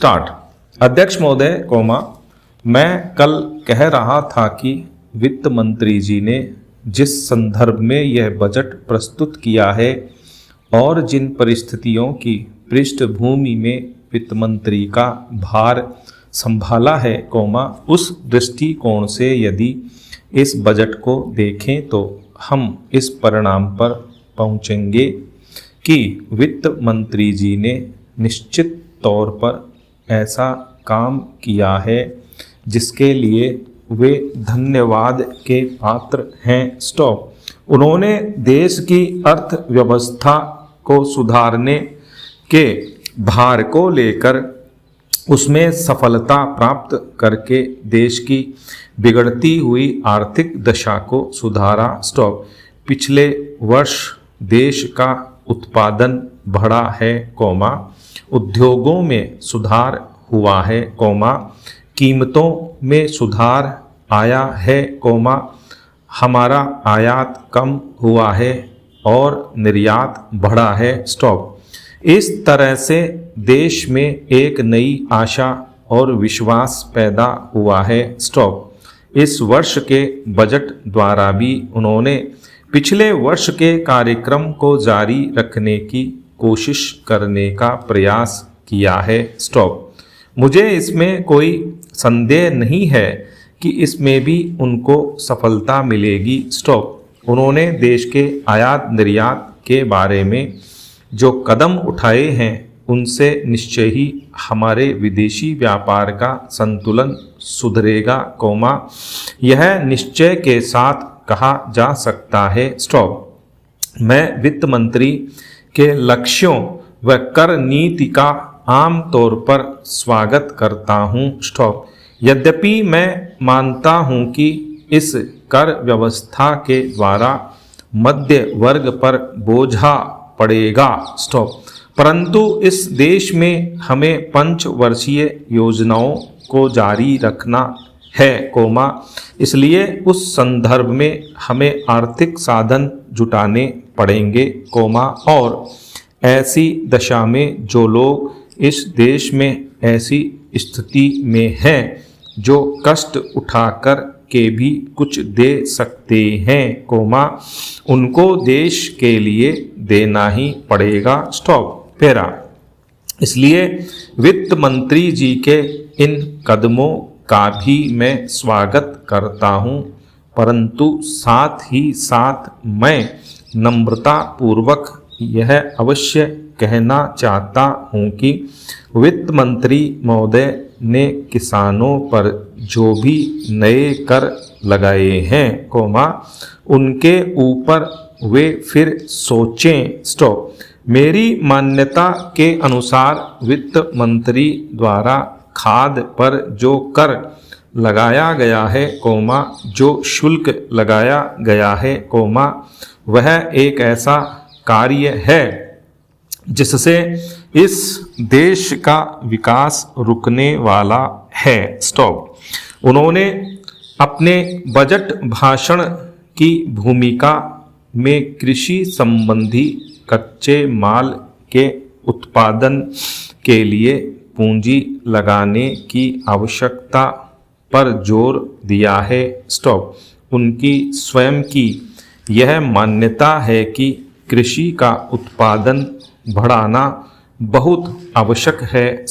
Start. अध्यक्ष महोदय मैं कल कह रहा था कि वित्त मंत्री जी ने जिस संदर्भ में यह बजट प्रस्तुत किया है और जिन परिस्थितियों की पृष्ठभूमि में वित्त मंत्री का भार संभाला है उस दृष्टिकोण से यदि इस बजट को देखें तो हम इस परिणाम पर पहुंचेंगे कि वित्त मंत्री जी ने निश्चित तौर पर ऐसा काम किया है जिसके लिए वे धन्यवाद के पात्र हैं। स्टॉप। उन्होंने देश की अर्थव्यवस्था को सुधारने के भार को लेकर उसमें सफलता प्राप्त करके देश की बिगड़ती हुई आर्थिक दशा को सुधारा। स्टॉप। पिछले वर्ष देश का उत्पादन बढ़ा है उद्योगों में सुधार हुआ है कीमतों में सुधार आया है हमारा आयात कम हुआ है और निर्यात बढ़ा है। स्टॉप। इस तरह से देश में एक नई आशा और विश्वास पैदा हुआ है। स्टॉप। इस वर्ष के बजट द्वारा भी उन्होंने पिछले वर्ष के कार्यक्रम को जारी रखने की कोशिश करने का प्रयास किया है। स्टॉप। मुझे इसमें कोई संदेह नहीं है कि इसमें भी उनको सफलता मिलेगी। स्टॉप। उन्होंने देश के आयात निर्यात के बारे में जो कदम उठाए हैं उनसे निश्चय ही हमारे विदेशी व्यापार का संतुलन सुधरेगा यह निश्चय के साथ कहा जा सकता है। स्टॉप। मैं वित्त मंत्री के लक्ष्यों व कर नीति का आम तौर पर स्वागत करता हूं। स्टॉप। यद्यपि मैं मानता हूं कि इस कर व्यवस्था के द्वारा मध्य वर्ग पर बोझा पड़ेगा। स्टॉप। परंतु इस देश में हमें पंचवर्षीय योजनाओं को जारी रखना है इसलिए उस संदर्भ में हमें आर्थिक साधन जुटाने पड़ेंगे और ऐसी दशा में जो लोग इस देश में ऐसी स्थिति में हैं जो कष्ट उठाकर के भी कुछ दे सकते हैं उनको देश के लिए देना ही पड़ेगा। स्टॉप। पैरा। इसलिए वित्त मंत्री जी के इन कदमों का भी मैं स्वागत करता हूं परंतु साथ ही साथ मैं नम्रता पूर्वक यह अवश्य कहना चाहता हूं कि वित्त मंत्री महोदय ने किसानों पर जो भी नए कर लगाए हैं उनके ऊपर वे फिर सोचें। स्टॉप। मेरी मान्यता के अनुसार वित्त मंत्री द्वारा खाद पर जो कर लगाया गया है जो शुल्क लगाया गया है वह एक ऐसा कार्य है जिससे इस देश का विकास रुकने वाला है। स्टॉप। उन्होंने अपने बजट भाषण की भूमिका में कृषि संबंधी कच्चे माल के उत्पादन के लिए पूंजी लगाने की आवश्यकता पर जोर दिया है। स्टॉप। उनकी स्वयं की यह मान्यता है कि कृषि का उत्पादन बढ़ाना बहुत आवश्यक है।